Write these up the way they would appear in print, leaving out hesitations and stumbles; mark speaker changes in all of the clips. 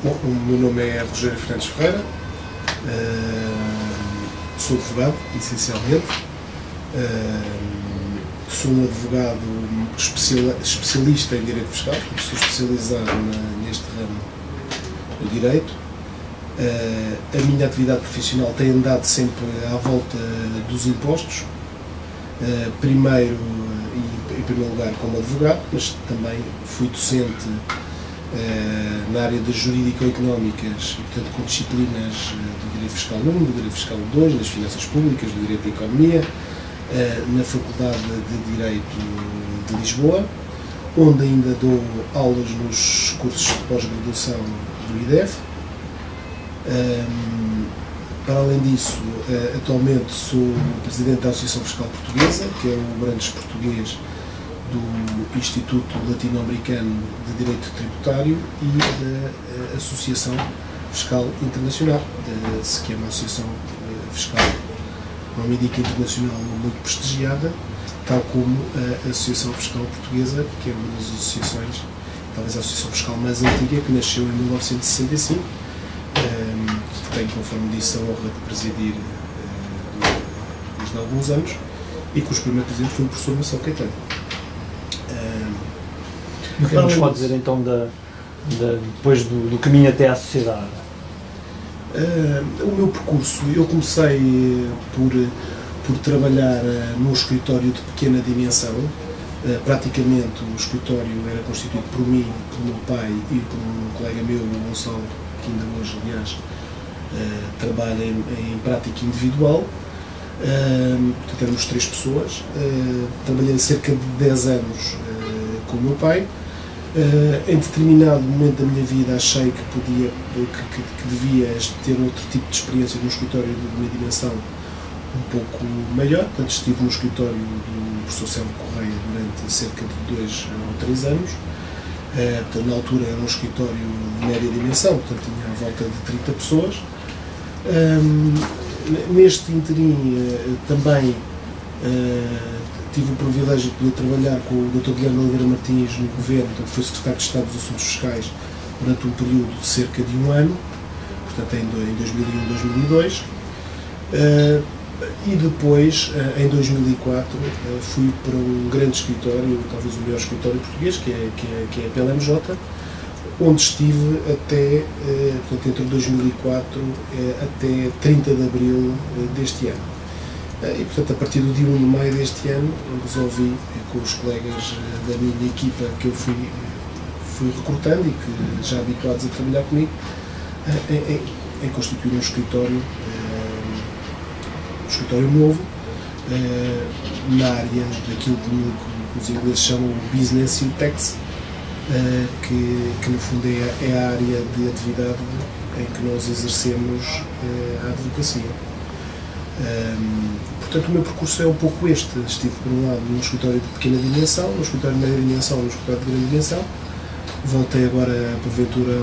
Speaker 1: Bom, o meu nome é Rogério Fernandes Ferreira, sou advogado, essencialmente. Sou um advogado especialista em Direito Fiscal, sou especializado neste ramo do Direito. A minha atividade profissional tem andado sempre à volta dos impostos, primeiro, em primeiro lugar, como advogado, mas também fui docente na área das jurídico-económicas e, portanto, com disciplinas do Direito Fiscal 1, do Direito Fiscal 2, das Finanças Públicas, do Direito da Economia, na Faculdade de Direito de Lisboa, onde ainda dou aulas nos cursos de pós-graduação do IDEF. Para além disso, atualmente sou presidente da Associação Fiscal Portuguesa, que é o branch português do Instituto Latino-Americano de Direito Tributário, e da Associação Fiscal Internacional, que é uma associação fiscal, uma mídica internacional muito prestigiada, tal como a Associação Fiscal Portuguesa, que é uma das associações, talvez a associação fiscal mais antiga, que nasceu em 1965, que tenho, conforme disse, a honra de presidir desde há alguns anos, e cujo primeiro presidente foi o professor Marcelo Caetano.
Speaker 2: O que nos pode dizer então depois do caminho até à sociedade?
Speaker 1: O meu percurso, eu comecei por trabalhar num escritório de pequena dimensão. Praticamente o escritório era constituído por mim, pelo meu pai e por um colega meu, o Gonçalo, que ainda hoje, aliás, trabalha em prática individual. Portanto, éramos 3 pessoas. Trabalhei cerca de 10 anos com o meu pai. Em determinado momento da minha vida achei que devia ter outro tipo de experiência num escritório de uma dimensão um pouco maior. Portanto, estive no escritório do professor Célio Correia durante cerca de 2 ou 3 anos. Portanto, na altura era um escritório de média dimensão, portanto tinha à volta de 30 pessoas. Neste interim também tive o privilégio de poder trabalhar com o Dr. Guilherme Oliveira Martins no governo, portanto foi secretário de Estado dos Assuntos Fiscais durante um período de cerca de 1 ano, portanto em 2001 e 2002. E depois, em 2004, fui para um grande escritório, talvez o maior escritório português, que é a PLMJ, onde estive até, portanto, entre 2004 até 30 de abril deste ano. E, portanto, a partir do dia 1 de maio deste ano, resolvi, com os colegas da minha equipa que eu fui recrutando e que já habituados a trabalhar comigo, em constituir um escritório novo, na área daquilo que os ingleses chamam de Business e Tax, que no fundo é a área de atividade em que nós exercemos a advocacia. Portanto, o meu percurso é um pouco este. Estive, por um lado, num escritório de pequena dimensão, num escritório de média dimensão, num escritório de grande dimensão. Voltei agora, porventura,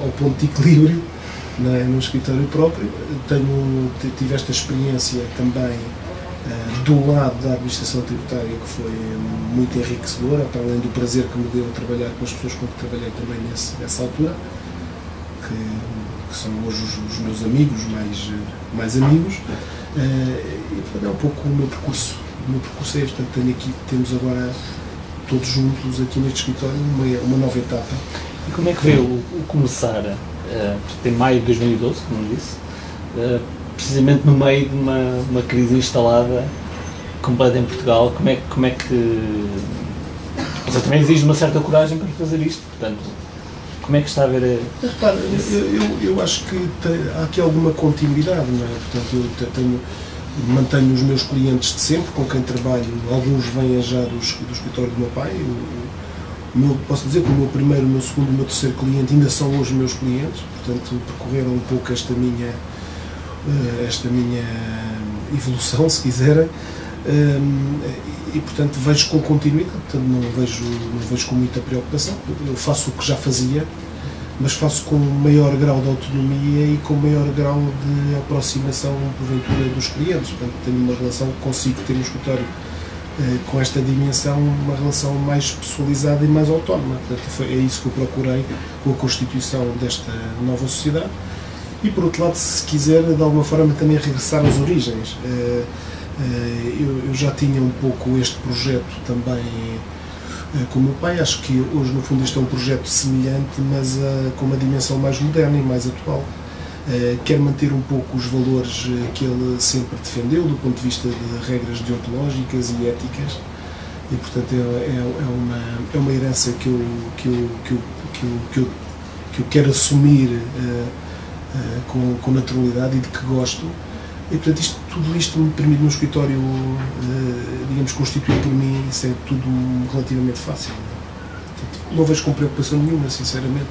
Speaker 1: ao ponto de equilíbrio, no escritório próprio. Tive esta experiência também do lado da administração tributária, que foi muito enriquecedora, para além do prazer que me deu trabalhar com as pessoas com que trabalhei também nessa altura, que são hoje os meus amigos, mais amigos. E portanto, é um pouco o meu percurso. O meu percurso é este. Portanto, temos agora todos juntos aqui neste escritório uma nova etapa.
Speaker 2: E como é que veio o começar? Em maio de 2012, como disse, precisamente no meio de uma crise instalada completa em Portugal. Como é que... Ou seja, também exige uma certa coragem para fazer isto, portanto, como é que está a ver
Speaker 1: Repara, eu acho que há aqui alguma continuidade, não é? Portanto, eu mantenho os meus clientes de sempre, com quem trabalho. Alguns vêm já do escritório do meu pai. Posso dizer que o meu primeiro, o meu segundo e o meu terceiro cliente ainda são hoje meus clientes, portanto percorreram um pouco esta minha evolução, se quiserem, e portanto vejo com continuidade, portanto não vejo com muita preocupação. Eu faço o que já fazia, mas faço com maior grau de autonomia e com maior grau de aproximação, porventura, dos clientes. Portanto, tenho uma relação que consigo ter no escritório com esta dimensão, uma relação mais pessoalizada e mais autónoma. Portanto, é isso que eu procurei com a constituição desta nova sociedade. E, por outro lado, se quiser, de alguma forma, também regressar às origens. Eu já tinha um pouco este projeto também com o meu pai. Acho que hoje, no fundo, este é um projeto semelhante, mas com uma dimensão mais moderna e mais atual. Quero manter um pouco os valores que ele sempre defendeu, do ponto de vista de regras deontológicas e éticas, e, portanto, é uma herança que eu quero assumir com naturalidade e de que gosto. E, portanto, tudo isto me permite, no escritório, digamos, constituído por mim, isso é tudo relativamente fácil. Portanto, não vejo com preocupação nenhuma, sinceramente,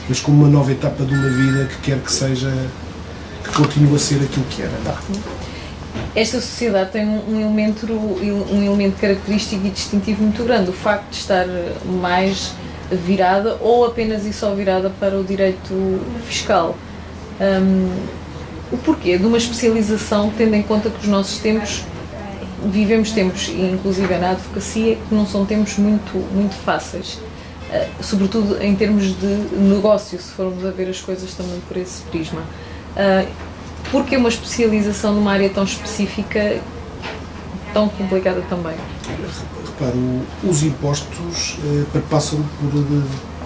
Speaker 1: mas como uma nova etapa de uma vida que quer que seja, que continue a ser aquilo que era.
Speaker 3: Esta sociedade tem um elemento característico e distintivo muito grande, o facto de estar mais virada, ou apenas e só virada, para o direito fiscal. O porquê de uma especialização, tendo em conta que os nossos tempos, vivemos tempos, inclusive na advocacia, que não são tempos muito fáceis, sobretudo em termos de negócio, se formos a ver as coisas também por esse prisma. Porquê uma especialização numa área tão específica, tão complicada também?
Speaker 1: Repare, os impostos perpassam por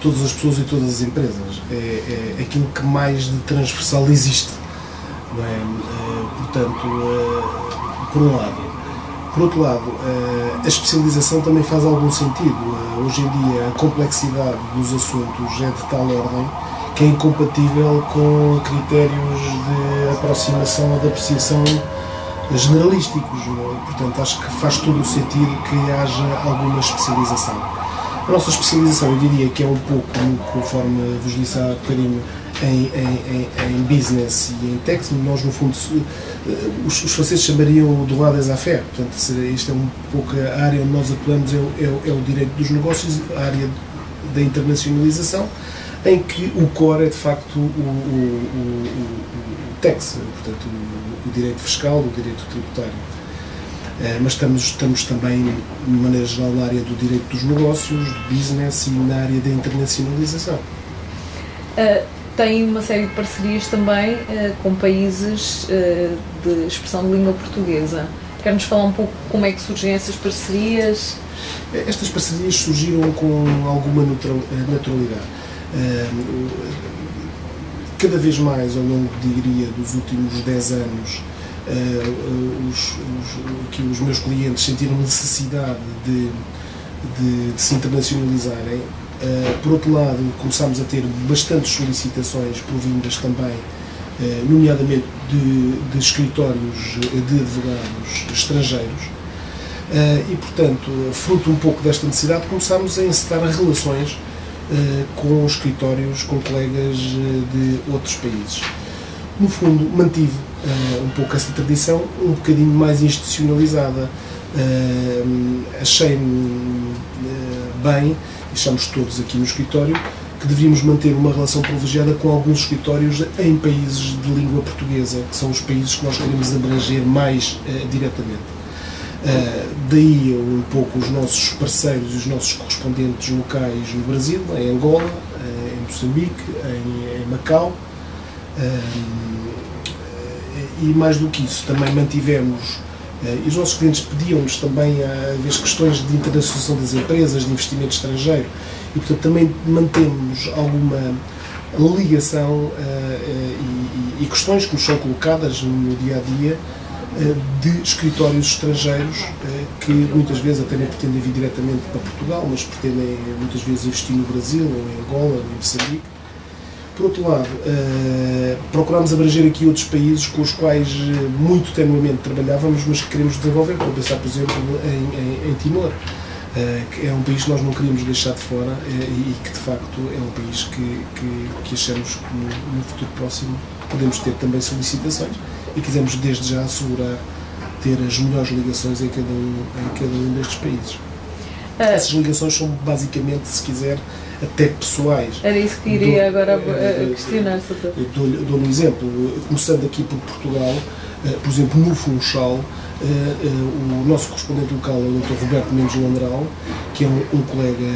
Speaker 1: todas as pessoas e todas as empresas. É aquilo que mais de transversal existe. Não é? Portanto, por um lado. Por outro lado, a especialização também faz algum sentido. Hoje em dia, a complexidade dos assuntos é de tal ordem que é incompatível com critérios de aproximação ou de apreciação generalísticos. Portanto, acho que faz todo o sentido que haja alguma especialização. A nossa especialização, eu diria que é um pouco, conforme vos disse há bocadinho, em business e em tech. Nós, no fundo, os franceses chamariam do droit des affaires. Portanto, isto é um pouco a área onde nós atuamos, é o direito dos negócios, a área da internacionalização, em que o core é, de facto, o tax, portanto, o direito fiscal, o direito tributário. Mas estamos também, de maneira geral, na área do direito dos negócios, do business, e na área da internacionalização.
Speaker 3: Tem uma série de parcerias também com países de expressão de língua portuguesa. Quer-nos falar um pouco como é que surgem essas parcerias?
Speaker 1: Estas parcerias surgiram com alguma naturalidade. Cada vez mais, ao longo, diria, dos últimos 10 anos, os meus clientes sentiram necessidade de se internacionalizarem. Por outro lado, começámos a ter bastantes solicitações provindas também, nomeadamente de escritórios de advogados estrangeiros, e, portanto, fruto um pouco desta necessidade, começámos a encetar relações com escritórios, com colegas de outros países. No fundo, mantive um pouco essa tradição, um bocadinho mais institucionalizada. Achei-me bem, achamos todos aqui no escritório, que devíamos manter uma relação privilegiada com alguns escritórios em países de língua portuguesa, que são os países que nós queremos abranger mais diretamente. Daí um pouco os nossos parceiros e os nossos correspondentes locais no Brasil, em Angola, em Moçambique, em Macau, e mais do que isso, também mantivemos, e os nossos clientes pediam-nos também, às vezes, questões de internacionalização das empresas, de investimento estrangeiro, e, portanto, também mantemos alguma ligação e questões que nos são colocadas no dia-a-dia de escritórios estrangeiros que muitas vezes até nem pretendem vir diretamente para Portugal, mas pretendem muitas vezes investir no Brasil, ou em Angola, ou em Moçambique. Por outro lado, procurámos abranger aqui outros países com os quais muito tenuamente trabalhávamos, mas que queremos desenvolver. Estou a pensar, por exemplo, em Timor, que é um país que nós não queríamos deixar de fora e que, de facto, é um país que achamos que no futuro próximo podemos ter também solicitações, e quisemos desde já assegurar ter as melhores ligações em cada um destes países. Essas ligações são basicamente, se quiser, até pessoais.
Speaker 3: Era isso que iria agora questionar, Soutor.
Speaker 1: Dou-lhe um exemplo, começando aqui por Portugal, por exemplo, no Funchal, O nosso correspondente local é o Dr. Roberto Mendes Landral, que é um colega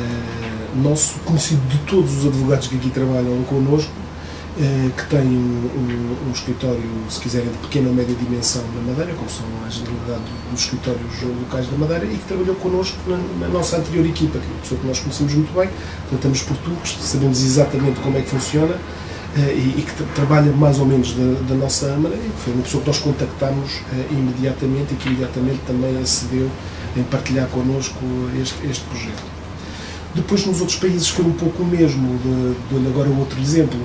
Speaker 1: nosso, conhecido de todos os advogados que aqui trabalham connosco, que tem um escritório, se quiserem, de pequena ou média dimensão na Madeira, como são a generalidade dos escritórios locais da Madeira, e que trabalhou connosco na nossa anterior equipa, que é uma pessoa que nós conhecemos muito bem, tratamos por tubos, sabemos exatamente como é que funciona, e que trabalha mais ou menos da nossa maneira, e que foi uma pessoa que nós contactámos imediatamente e que imediatamente também acedeu em partilhar connosco este projeto. Depois, nos outros países foi um pouco o mesmo. Dou-lhe agora outro exemplo.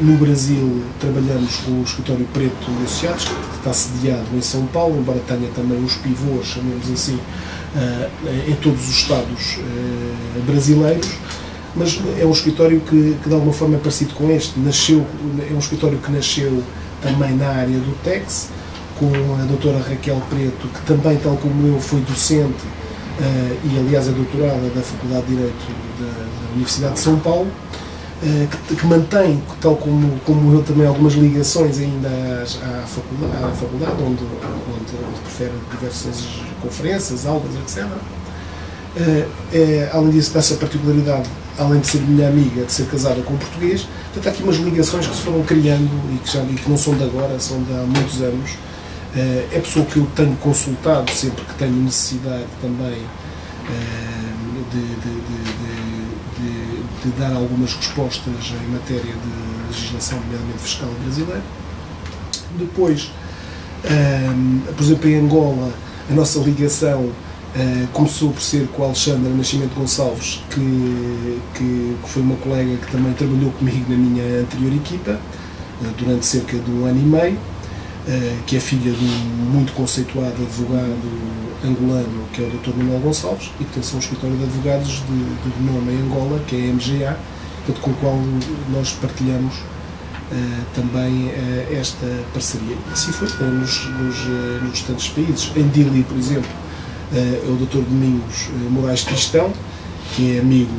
Speaker 1: No Brasil trabalhamos com o escritório Preto e Associados, que está sediado em São Paulo, embora tenha também os pivôs, chamemos assim, em todos os estados brasileiros, mas é um escritório que de alguma forma é parecido com este. É um escritório que nasceu também na área do TEX, com a doutora Raquel Preto, que também, tal como eu, foi docente e aliás é doutorada da Faculdade de Direito da Universidade de São Paulo, que mantém, tal como eu também, algumas ligações ainda à faculdade onde prefere diversas conferências, aulas, etc. Além disso, dessa particularidade, além de ser minha amiga, de ser casada com um português, portanto, há aqui umas ligações que se foram criando e que não são de agora, são de há muitos anos. É pessoa que eu tenho consultado sempre que tenho necessidade também de dar algumas respostas em matéria de legislação, nomeadamente fiscal brasileira. Depois, por exemplo, em Angola, a nossa ligação começou por ser com a Alexandra Nascimento Gonçalves, que foi uma colega que também trabalhou comigo na minha anterior equipa, durante cerca de 1 ano e meio, que é filha de um muito conceituado advogado angolano, que é o Dr. Manuel Gonçalves, e que tem um escritório de advogados de renome em Angola, que é a MGA, portanto, com o qual nós partilhamos também esta parceria. Assim foi nos restantes países. Em Dili, por exemplo, é o Dr. Domingos Moraes Cristão, que é amigo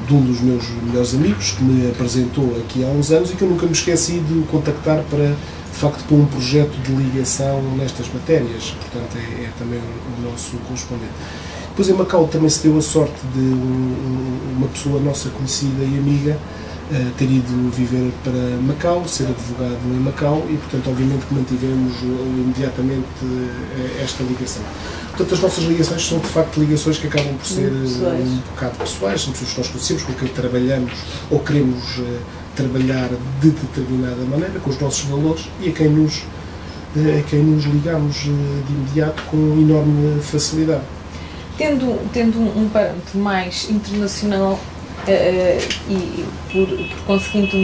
Speaker 1: de um dos meus melhores amigos, que me apresentou aqui há uns anos e que eu nunca me esqueci de o contactar para, de facto, para um projeto de ligação nestas matérias. Portanto, é também o nosso correspondente. Depois, em Macau, também se deu a sorte de uma pessoa nossa conhecida e amiga ter ido viver para Macau, ser advogado em Macau, e, portanto, obviamente que mantivemos imediatamente esta ligação. Portanto, as nossas ligações são, de facto, ligações que acabam por ser um bocado pessoais, são pessoas que nós conhecemos, com quem trabalhamos ou queremos trabalhar de determinada maneira, com os nossos valores, e a quem nos ligamos de imediato com enorme facilidade.
Speaker 3: Tendo um parâmetro mais internacional e por conseguinte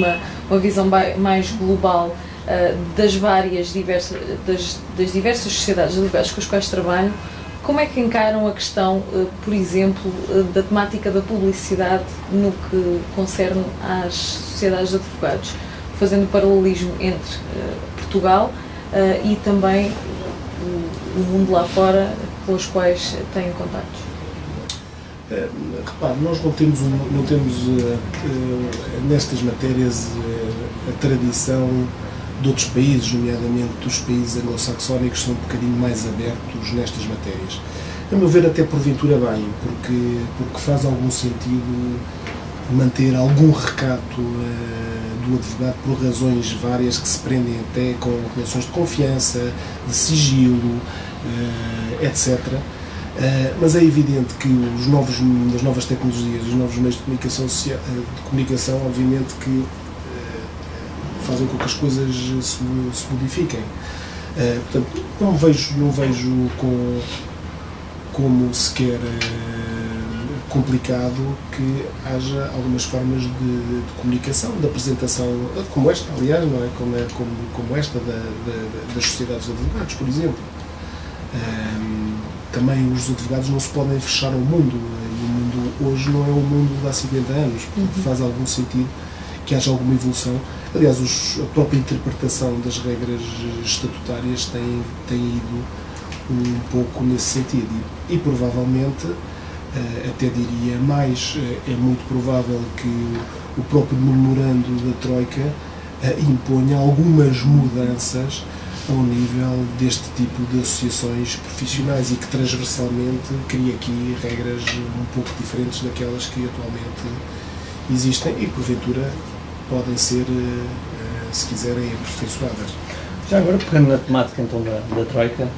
Speaker 3: uma visão mais global das diversas sociedades advogadas com as quais trabalham, como é que encaram a questão, por exemplo, da temática da publicidade no que concerne às sociedades de advogados, fazendo paralelismo entre Portugal e também o mundo lá fora com os quais têm contactos?
Speaker 1: Repare, nós não temos nestas matérias a tradição de outros países, nomeadamente dos países anglo-saxónicos, que são um bocadinho mais abertos nestas matérias. A meu ver, até porventura bem, porque faz algum sentido manter algum recato do advogado por razões várias que se prendem até com relações de confiança, de sigilo, etc. Mas é evidente que as novas tecnologias, os novos meios de comunicação, obviamente que fazem com que as coisas se modifiquem. Portanto, não vejo como sequer complicado que haja algumas formas de comunicação, de apresentação, como esta, aliás, não é? Como esta das sociedades de advogados, por exemplo. Também os advogados não se podem fechar ao mundo, e o mundo hoje não é o mundo de há 50 anos, portanto faz algum sentido que haja alguma evolução. Aliás, a própria interpretação das regras estatutárias tem ido um pouco nesse sentido e provavelmente, até diria mais, é muito provável que o próprio memorando da Troika imponha algumas mudanças ao nível deste tipo de associações profissionais e que transversalmente cria aqui regras um pouco diferentes daquelas que atualmente existem e que porventura podem ser, se quiserem, aperfeiçoadas.
Speaker 2: Já agora, pegando na temática então da Troika,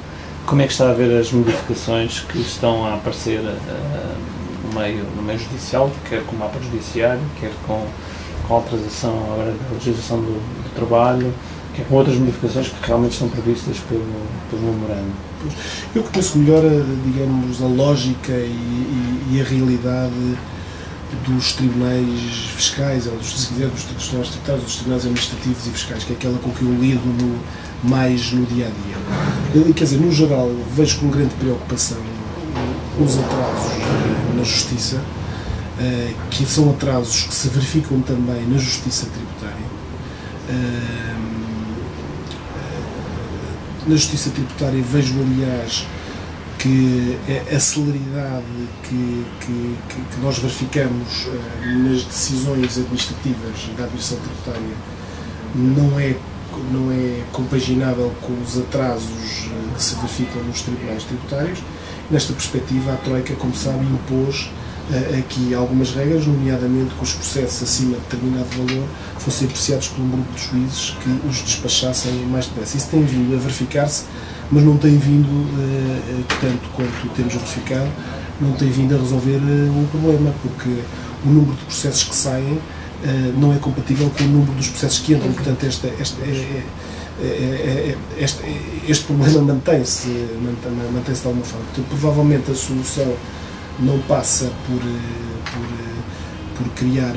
Speaker 2: como é que está a ver as modificações que estão a aparecer no meio judicial, quer com o mapa judiciário, quer com a alteração agora da legislação do trabalho, quer com outras modificações que realmente estão previstas pelo memorando?
Speaker 1: Eu conheço melhor, digamos, a lógica e a realidade dos tribunais fiscais, ou se quiser, dos tribunais tributários, dos tribunais administrativos e fiscais, que é aquela com que eu lido mais no dia-a-dia. Quer dizer, no geral, vejo com grande preocupação os atrasos na Justiça, que são atrasos que se verificam também na Justiça tributária. Na Justiça tributária vejo, aliás, que a celeridade que nós verificamos nas decisões administrativas da administração tributária não é compaginável com os atrasos que se verificam nos tribunais tributários. Nesta perspectiva, a Troika, como sabe, impôs aqui algumas regras, nomeadamente que os processos acima de determinado valor fossem apreciados por um grupo de juízes que os despachassem mais depressa. Isso tem vindo a verificar-se, mas não tem vindo, tanto quanto temos verificado, não tem vindo a resolver o problema, porque o número de processos que saem não é compatível com o número dos processos que entram. Portanto, este problema mantém-se de alguma forma. Portanto, provavelmente a solução não passa por criar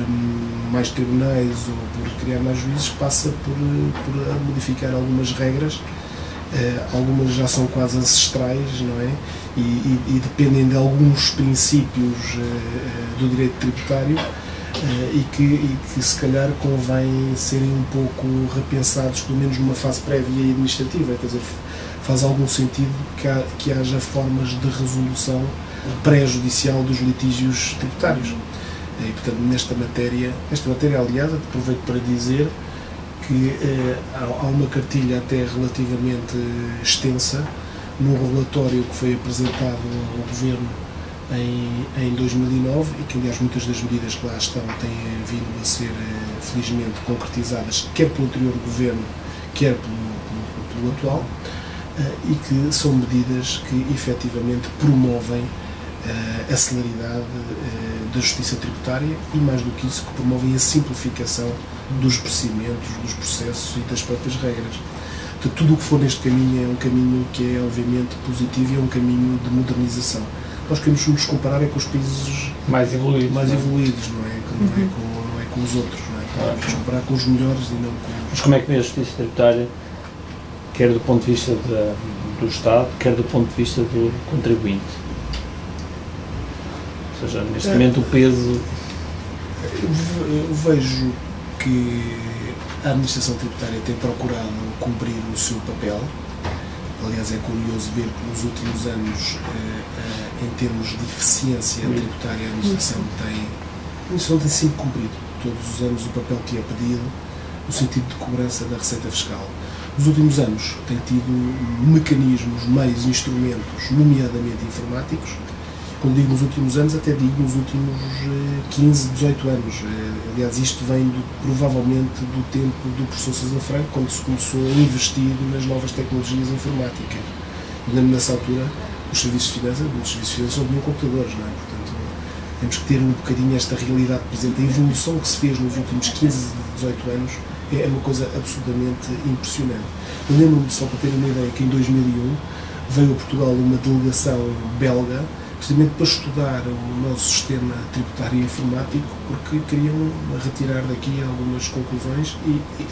Speaker 1: mais tribunais ou por criar mais juízes, passa por modificar algumas regras. Algumas já são quase ancestrais, não é? E dependem de alguns princípios do direito tributário e que se calhar convém serem um pouco repensados, pelo menos numa fase prévia e administrativa. Quer dizer, faz algum sentido que haja formas de resolução pré-judicial dos litígios tributários. E, portanto, esta matéria, aliás, aproveito para dizer que há uma cartilha até relativamente extensa num relatório que foi apresentado ao Governo em 2009 e que, aliás, muitas das medidas que lá estão têm vindo a ser felizmente concretizadas, quer pelo anterior Governo, quer pelo atual, e que são medidas que efetivamente promovem a celeridade da justiça tributária e, mais do que isso, que promovem a simplificação dos procedimentos, dos processos e das próprias regras. Portanto, tudo o que for neste caminho é um caminho que é obviamente positivo e é um caminho de modernização. Nós queremos nos comparar com os países
Speaker 2: mais evoluídos,
Speaker 1: não é com os outros, não é? Queremos comparar com os melhores e não com...
Speaker 2: Mas como é que vê a justiça tributária, quer do ponto de vista do Estado, quer do ponto de vista do contribuinte? Ou seja, neste momento o peso...
Speaker 1: Eu vejo que a administração tributária tem procurado cumprir o seu papel. Aliás, é curioso ver que nos últimos anos, em termos de eficiência tributária, a administração tem sempre cumprido todos os anos o papel que é pedido no sentido de cobrança da receita fiscal. Nos últimos anos tem tido mecanismos, meios, instrumentos, nomeadamente informáticos. Quando digo nos últimos anos, até digo nos últimos 15, 18 anos. Aliás, isto vem provavelmente do tempo do professor César Franco, quando se começou a investir nas novas tecnologias informáticas. Eu lembro nessa altura, os serviços de finanças não tinham computadores, não é? Portanto, temos que ter um bocadinho esta realidade presente. A evolução que se fez nos últimos 15, 18 anos é uma coisa absolutamente impressionante. Eu lembro-me, só para ter uma ideia, que em 2001 veio a Portugal uma delegação belga precisamente para estudar o nosso sistema tributário e informático, porque queriam retirar daqui algumas conclusões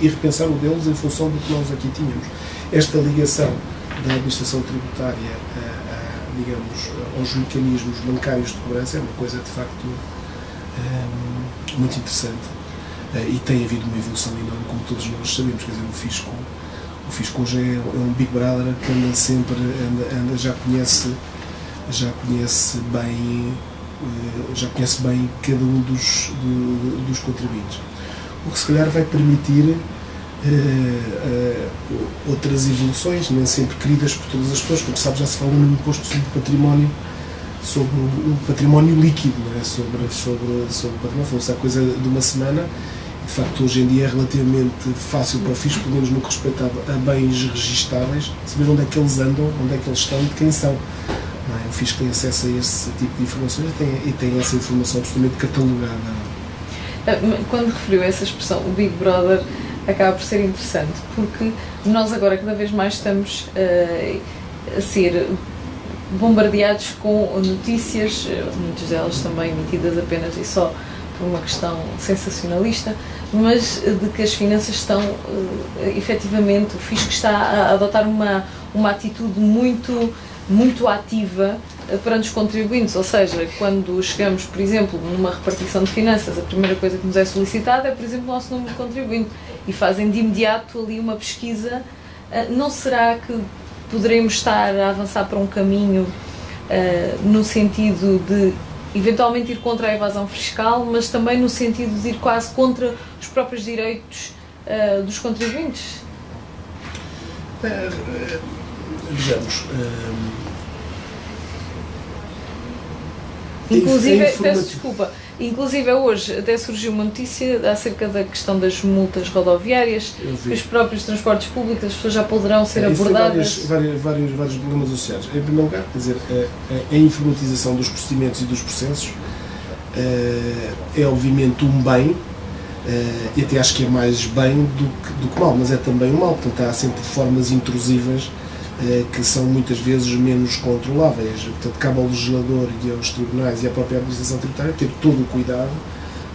Speaker 1: e repensar o deles em função do que nós aqui tínhamos. Esta ligação da administração tributária, digamos, aos mecanismos bancários de cobrança é uma coisa, de facto, muito interessante. E tem havido uma evolução enorme, como todos nós sabemos. Quer dizer, o fisco hoje é um Big Brother que anda sempre, já conhece bem cada um dos contribuintes. O que se calhar vai permitir outras evoluções, nem sempre queridas por todas as pessoas. Como sabe, já se fala no imposto sobre o património líquido, não é? sobre o património. Foi-se há coisa de uma semana. De facto, hoje em dia é relativamente fácil para o fisco, pelo menos no que respeita a bens registáveis, saber onde é que eles andam, onde é que eles estão e de quem são. Não é? O fisco tem acesso a esse tipo de informações e tem essa informação absolutamente catalogada.
Speaker 3: Quando referiu essa expressão, o Big Brother, acaba por ser interessante, porque nós agora cada vez mais estamos a ser bombardeados com notícias, muitas delas também emitidas apenas e só por uma questão sensacionalista, mas de que as finanças estão, efetivamente, o fisco está a adotar uma atitude muito ativa perante os contribuintes, ou seja, quando chegamos, por exemplo, numa repartição de finanças, a primeira coisa que nos é solicitada é, por exemplo, o nosso número de contribuinte, e fazem de imediato ali uma pesquisa. Não será que poderemos estar a avançar para um caminho no sentido de eventualmente ir contra a evasão fiscal, mas também no sentido de ir quase contra os próprios direitos dos contribuintes?
Speaker 1: Vejamos.
Speaker 3: Inclusive hoje até surgiu uma notícia acerca da questão das multas rodoviárias, os próprios transportes públicos, as pessoas já poderão ser abordadas.
Speaker 1: Tem vários problemas associados. Em primeiro lugar, quer dizer, a informatização dos procedimentos e dos processos é obviamente um bem, e até acho que é mais bem do que mal, mas é também um mal. Portanto, há sempre formas intrusivas que são muitas vezes menos controláveis. Portanto, cabe ao legislador e aos tribunais e à própria administração tributária ter todo o cuidado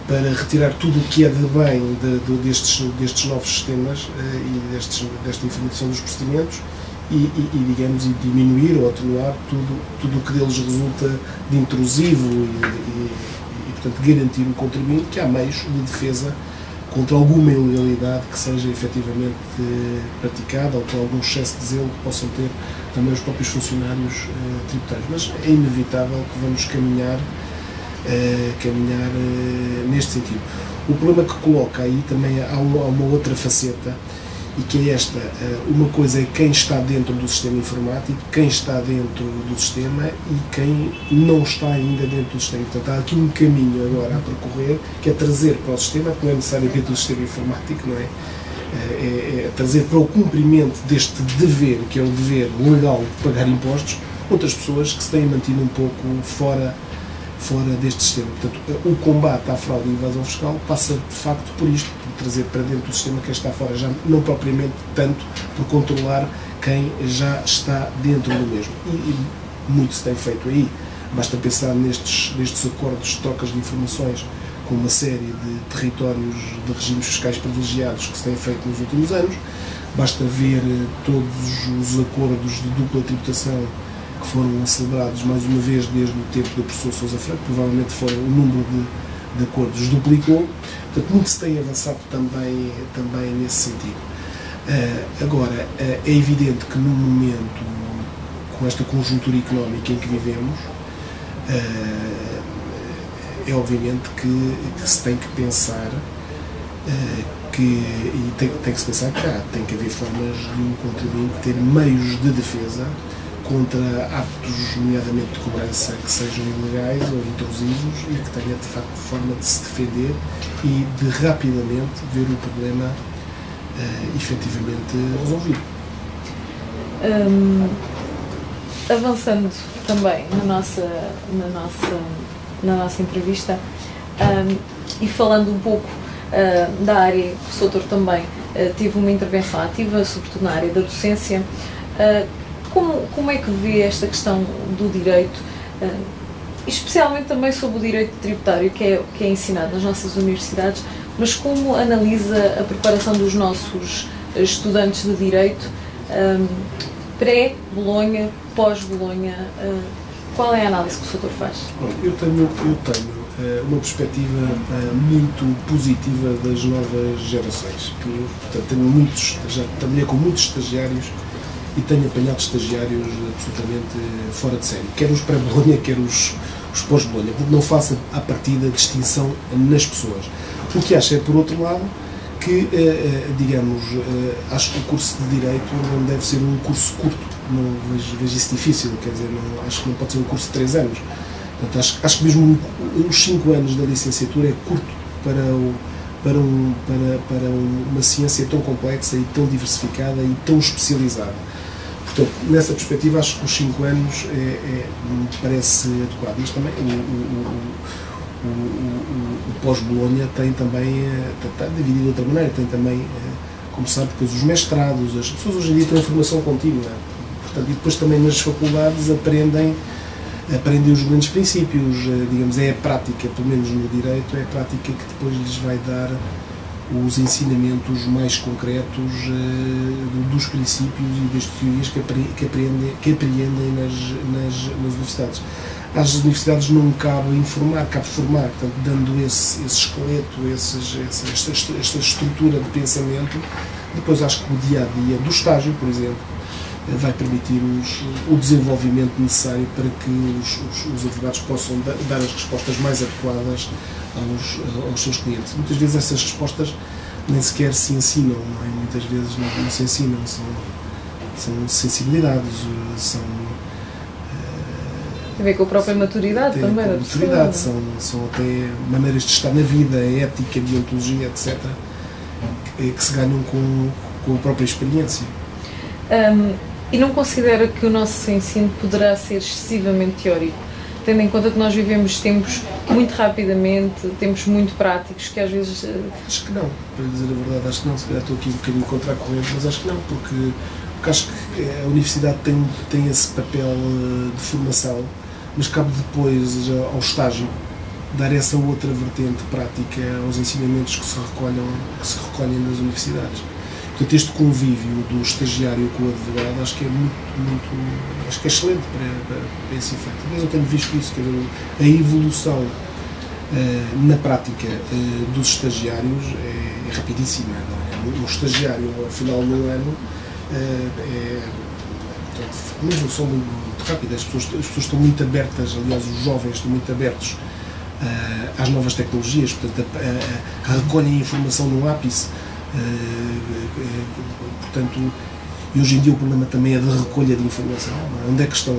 Speaker 1: para retirar tudo o que é de bem destes novos sistemas e desta informação dos procedimentos digamos, diminuir ou atenuar tudo o que deles resulta de intrusivo e, portanto, garantir o contribuinte que há meios de defesa contra alguma ilegalidade que seja efetivamente praticada ou com algum excesso de zelo que possam ter também os próprios funcionários tributários. Mas é inevitável que vamos caminhar neste sentido. O problema que coloca aí também há uma outra faceta, e que é esta: uma coisa é quem está dentro do sistema informático, quem está dentro do sistema e quem não está ainda dentro do sistema. Portanto, há aqui um caminho agora a percorrer, que é trazer para o sistema, que não é necessariamente do sistema informático, não é? É trazer para o cumprimento deste dever, que é o dever legal de pagar impostos, outras pessoas que se têm mantido um pouco fora deste sistema. Portanto, o combate à fraude e evasão fiscal passa de facto por isto, por trazer para dentro do sistema quem está fora, já não propriamente tanto por controlar quem já está dentro do mesmo. E muito se tem feito aí. Basta pensar nestes acordos de trocas de informações com uma série de territórios de regimes fiscais privilegiados que se têm feito nos últimos anos. Basta ver todos os acordos de dupla tributação que foram celebrados mais uma vez desde o tempo do professor Sousa Franco. Provavelmente o número de acordos duplicou. Portanto, muito se tem avançado também nesse sentido. Agora, é evidente que no momento, com esta conjuntura económica em que vivemos, é obviamente que se tem que pensar e tem que se pensar que tem que haver formas de um contribuinte ter meios de defesa contra atos, nomeadamente de cobrança, que sejam ilegais ou intrusivos e que tenha, de facto, forma de se defender e de rapidamente ver o problema efetivamente resolvido.
Speaker 3: Avançando também na nossa entrevista e falando um pouco da área, o Sr. Doutor também teve uma intervenção ativa, sobretudo na área da docência. Como é que vê esta questão do direito, especialmente também sobre o direito tributário que é ensinado nas nossas universidades, mas como analisa a preparação dos nossos estudantes de direito pré-Bolonha, pós-Bolonha? Qual é a análise que o Sr. faz?
Speaker 1: Eu tenho uma perspectiva muito positiva das novas gerações. Portanto, já trabalhei com muitos estagiários e tenho apanhado estagiários absolutamente fora de série, quer os pré-Bolonha, quer os pós-Bolonha, porque não faço à partida distinção nas pessoas. O que acho é, por outro lado, que, digamos, acho que o curso de Direito não deve ser um curso curto, não vejo isso difícil, quer dizer, acho que não pode ser um curso de 3 anos. Portanto, acho que mesmo os 5 anos da licenciatura é curto para uma ciência tão complexa e tão diversificada e tão especializada. Portanto, nessa perspectiva, acho que os 5 anos me parece adequado, mas também o pós-Bolonha tem também, está dividido de outra maneira, tem também, como sabe, depois os mestrados, as pessoas hoje em dia têm formação contínua, portanto, e depois também nas faculdades aprendem os grandes princípios, digamos, é a prática, pelo menos no direito, é a prática que depois lhes vai dar os ensinamentos mais concretos dos princípios e das teorias que apreendem nas universidades. Às universidades não cabe informar, cabe formar, portanto, dando esse esqueleto, esta estrutura de pensamento. Depois acho que o dia-a-dia do estágio, por exemplo, vai permitir o desenvolvimento necessário para que os advogados possam dar as respostas mais adequadas aos seus clientes. Muitas vezes essas respostas nem sequer se ensinam, não é? Muitas vezes não se ensinam, são sensibilidades, são...
Speaker 3: Tem a ver com a própria maturidade também.
Speaker 1: Com maturidade, são até maneiras de estar na vida, ética, deontologia, etc., que se ganham com a própria experiência.
Speaker 3: E não considera que o nosso ensino poderá ser excessivamente teórico, tendo em conta que nós vivemos tempos muito rapidamente, tempos muito práticos, que às vezes...
Speaker 1: Acho que não, para dizer a verdade, acho que não, se calhar estou aqui um bocadinho contra a corrente, mas acho que não, porque acho que a universidade tem esse papel de formação, mas cabe depois ao estágio dar essa outra vertente prática aos ensinamentos que se recolhem nas universidades. Portanto, este convívio do estagiário com o advogado acho que é acho que é excelente para esse efeito. Mas eu tenho visto isso, quer dizer, a evolução na prática dos estagiários é rapidíssima. Não é? Um estagiário, ao final do ano, portanto, uma evolução muito rápida. As pessoas estão muito abertas, aliás, os jovens estão muito abertos às novas tecnologias, portanto, recolhem a informação num ápice. Portanto, e hoje em dia o problema também é de recolha de informação. Não é? Onde é que estão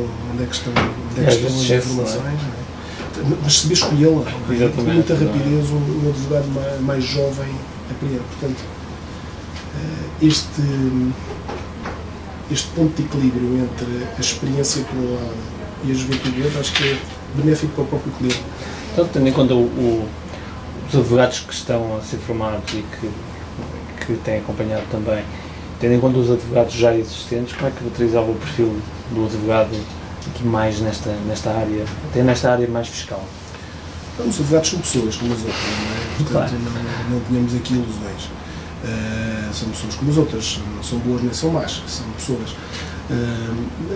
Speaker 1: as informações? Não é? Mas saber escolhê-la, com muita rapidez, um advogado mais jovem apreende. Portanto, este ponto de equilíbrio entre a experiência por um lado e a juventude do outro, acho que é benéfico para o próprio cliente.
Speaker 2: Então, tendo em conta os advogados que estão a ser formados e que têm acompanhado também, tendo em conta os advogados já existentes, como é que caracterizava o perfil do advogado aqui mais nesta área, até nesta área mais fiscal?
Speaker 1: Os advogados são pessoas como as outras, não é? Portanto, claro. não tenhamos aqui ilusões. São pessoas como as outras, não são boas nem são más, são pessoas.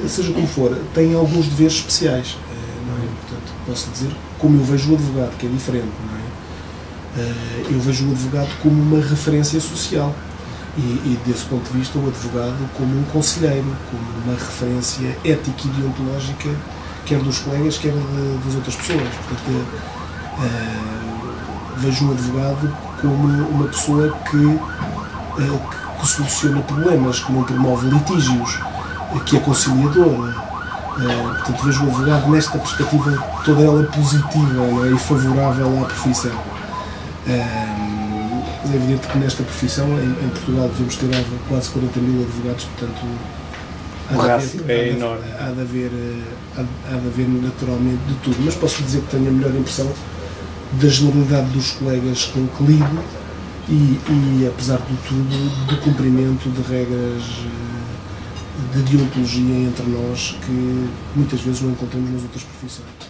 Speaker 1: Seja como for, têm alguns deveres especiais, não é? Portanto, posso dizer, como eu vejo o advogado, que é diferente, não é? Eu vejo o advogado como uma referência social e desse ponto de vista o advogado como um conselheiro, como uma referência ética e deontológica, quer dos colegas, quer das outras pessoas. Portanto, vejo um advogado como uma pessoa que soluciona problemas, que não promove litígios, que é conciliador. Portanto, vejo o advogado nesta perspectiva toda ela positiva, não é? E favorável à profissão. É evidente que nesta profissão, em Portugal, devemos ter quase 40 mil advogados, portanto, há de haver naturalmente de tudo, mas posso dizer que tenho a melhor impressão da generalidade dos colegas com que lido e, apesar de tudo, do cumprimento de regras de deontologia entre nós que muitas vezes não encontramos nas outras profissões.